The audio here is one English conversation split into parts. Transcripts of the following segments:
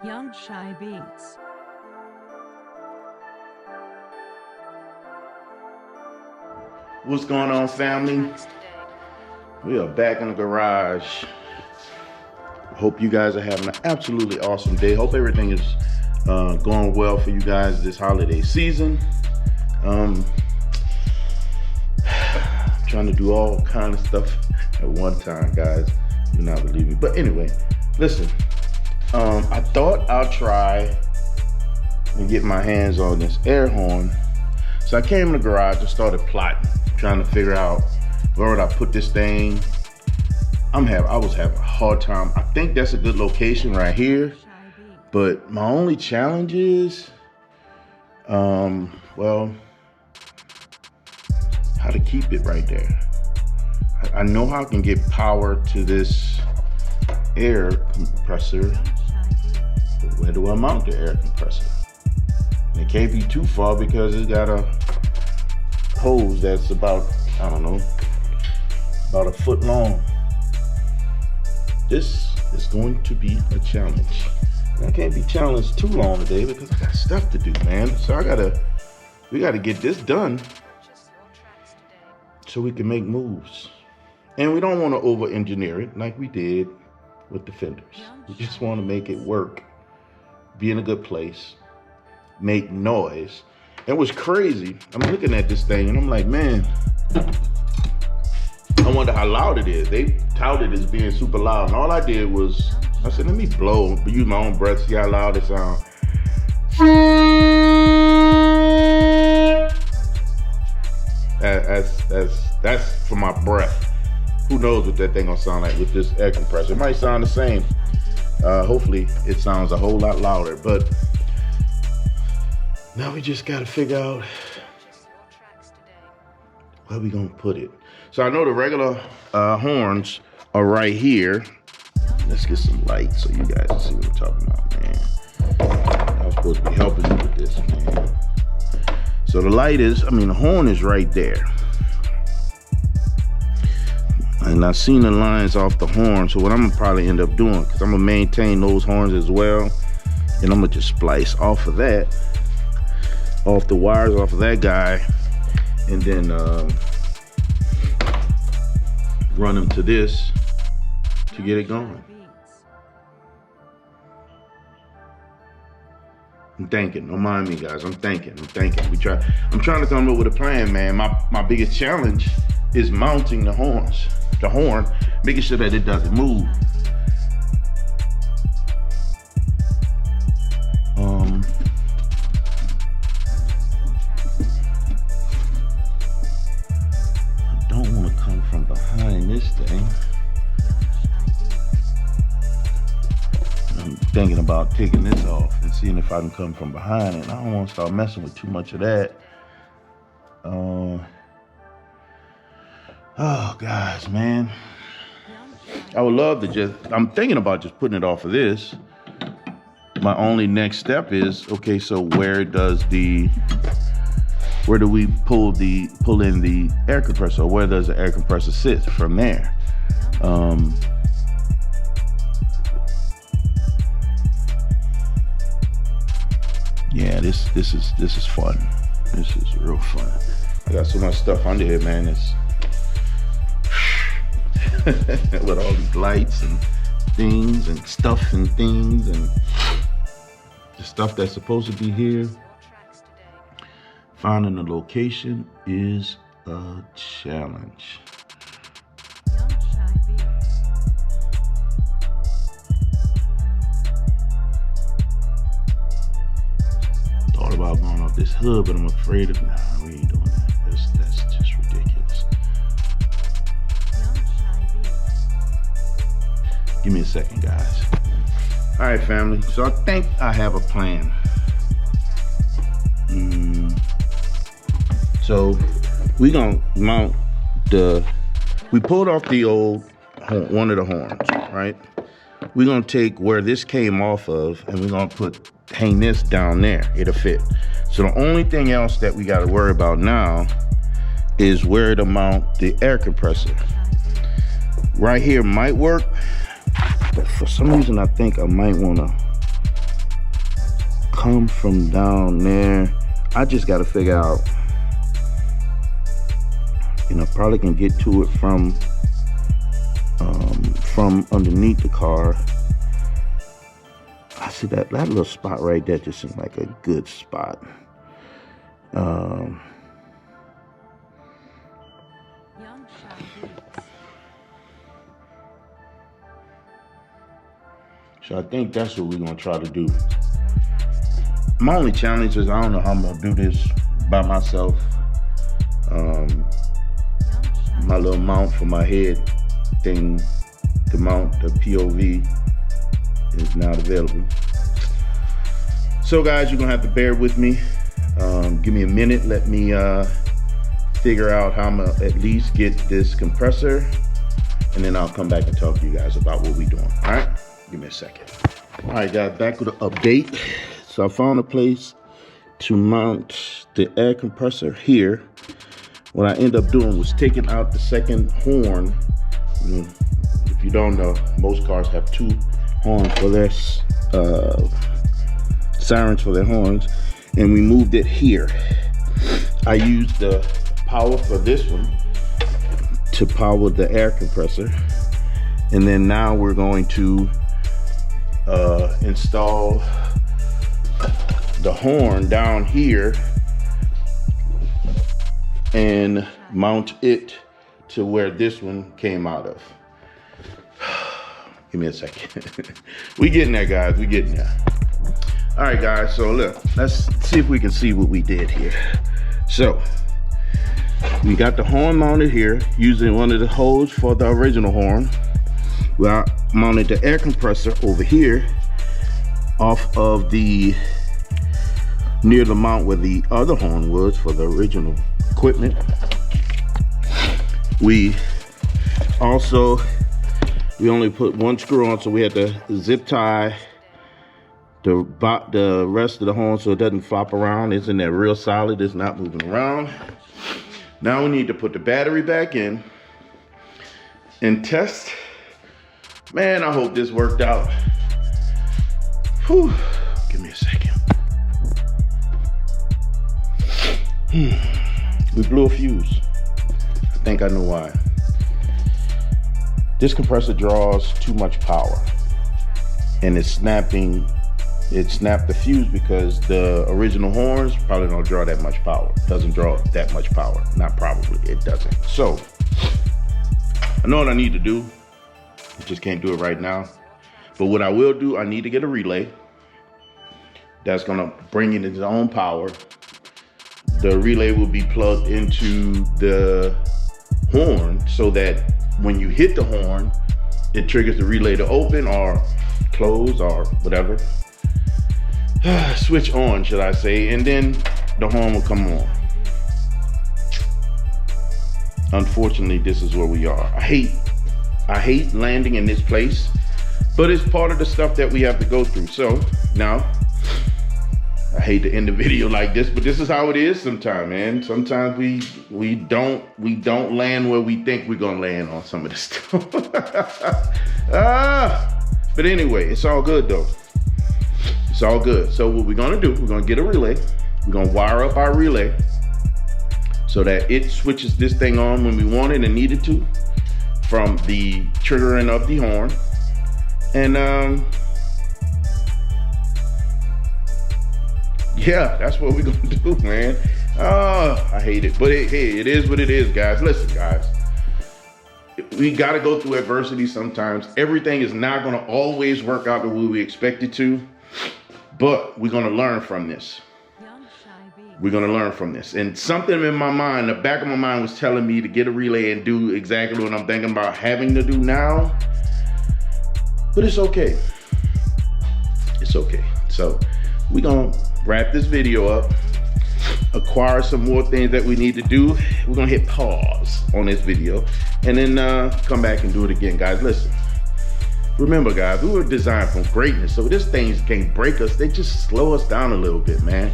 Young Shy Beats. What's going on, family? We are back in the garage. Hope you guys are having an absolutely awesome day. Hope everything is going well for you guys this holiday season. Trying to do all kind of stuff at one time, guys. Do not believe me. But anyway, listen. I thought I'll try and get my hands on this air horn. So I came in the garage and started plotting, trying to figure out where would I put this thing. I was having a hard time. I think that's a good location right here. But my only challenge is, well, how to keep it right there. I know how I can get power to this air compressor, but where do I mount the air compressor? And it can't be too far because it's got a hose that's about, I don't know, about a foot long. This is going to be a challenge. And I can't be challenged too long today because I got stuff to do, man. So we gotta get this done so we can make moves. And we don't want to over-engineer it like we did with the fenders. We just want to make it work, be in a good place, make noise. And what's crazy, I'm looking at this thing and I'm like, man, I wonder how loud it is. They touted it as being super loud. And all I did was, I said, let me blow, use my own breath, see how loud it sounds. That's for my breath. Who knows what that thing gonna sound like with this air compressor. It might sound the same. Hopefully it sounds a whole lot louder, but now we just gotta figure out where we gonna put it. So I know the regular horns are right here. Let's get some light so you guys can see what I'm talking about, man. I was supposed to be helping you with this, man. So the the horn is right there. And I've seen the lines off the horn, so what I'm gonna probably end up doing, because I'm gonna maintain those horns as well, and I'm gonna just splice off of that, off the wires off of that guy, and then run them to this to get it going. I'm thinking, don't mind me, guys. I'm thinking. I'm trying to come up with a plan, man. My biggest challenge is mounting the horn, making sure that it doesn't move. I don't want to come from behind this thing. I'm thinking about taking this off and seeing if I can come from behind it. I don't want to start messing with too much of that. Oh, guys, man. I would love to I'm thinking about just putting it off of this. My only next step is, okay, so where do we pull in the air compressor? Where does the air compressor sit from there? Yeah, this is fun. This is real fun. I got so much stuff under here, man. It's with all these lights and things and stuff and things and the stuff that's supposed to be here. Finding the location is a challenge. Thought about going off this hood, but I'm afraid of, nah, we ain't doing that. That's just ridiculous. Give me a second, guys. All right, family. So I think I have a plan. So we gonna mount we pulled off the old one of the horns, right? We're gonna take where this came off of and we're gonna hang this down there. It'll fit. So the only thing else that we gotta worry about now is where to mount the air compressor. Right here might work, but for some reason I think I might wanna come from down there. I just got to figure out, and I probably can get to it from underneath the car. I see that little spot right there just seems like a good spot. So I think that's what we're gonna try to do. My only challenge is I don't know how I'm gonna do this by myself. My little mount for my head thing to mount the POV is not available. So guys, you're gonna have to bear with me. Give me a minute. Let me figure out how I'm gonna at least get this compressor, and then I'll come back and talk to you guys about what we're doing. All right, give me a second. All right guys, back with an update. So I found a place to mount the air compressor here. What I ended up doing was taking out the second horn. If you don't know, most cars have two horns for their sirens for their horns, and we moved it here. I used the power for this one to power the air compressor, and then now we're going to install the horn down here and mount it to where this one came out of. Give me a second. We getting there, guys. We getting there. All right, guys. So look, let's see if we can see what we did here. So we got the horn mounted here using one of the holes for the original horn. We mounted the air compressor over here off of the near the mount where the other horn was for the original equipment. We only put one screw on, so we had to zip tie the rest of the horn so it doesn't flop around. It's in there real solid. It's not moving around. Now we need to put the battery back in and test. Man, I hope this worked out. Whew. Give me a second. We blew a fuse. I think I know why. This compressor draws too much power, and it snapped the fuse because the original horns probably don't draw that much power. Doesn't draw that much power. Not probably, it doesn't. So I know what I need to do. I just can't do it right now. But what I will do, I need to get a relay that's gonna bring in its own power. The relay will be plugged into the horn so that when you hit the horn, it triggers the relay to open or close or whatever. Switch on, should I say, and then the horn will come on. Unfortunately, this is where we are. I hate landing in this place, but it's part of the stuff that we have to go through. So now, I hate to end the video like this, but this is how it is sometimes, man. Sometimes we don't land where we think we're gonna land on some of this stuff. But anyway, it's all good though. It's all good. So what we're gonna do, we're gonna get a relay. We're gonna wire up our relay so that it switches this thing on when we want it and need it to from the triggering of the horn. And yeah, that's what we're gonna do, man. Oh, I hate it, but hey, it is what it is, guys. Listen, guys, we gotta go through adversity sometimes. Everything is not gonna always work out the way we expect it to, but we're gonna learn from this. We're gonna learn from this. And something in my mind, the back of my mind was telling me to get a relay and do exactly what I'm thinking about having to do now, but it's okay. It's okay. So we're gonna wrap this video up, acquire some more things that we need to do. We're gonna hit pause on this video and then come back and do it again, guys. Listen, remember, guys, we were designed for greatness, so this things can't break us. They just slow us down a little bit, man.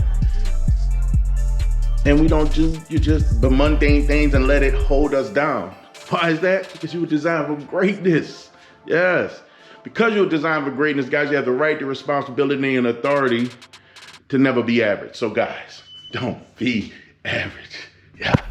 And we don't do just the mundane things and let it hold us down. Why is that? Because you were designed for greatness. Yes. Because you were designed for greatness, guys, you have the right, the responsibility, and authority to never be average. So guys, don't be average. Yeah.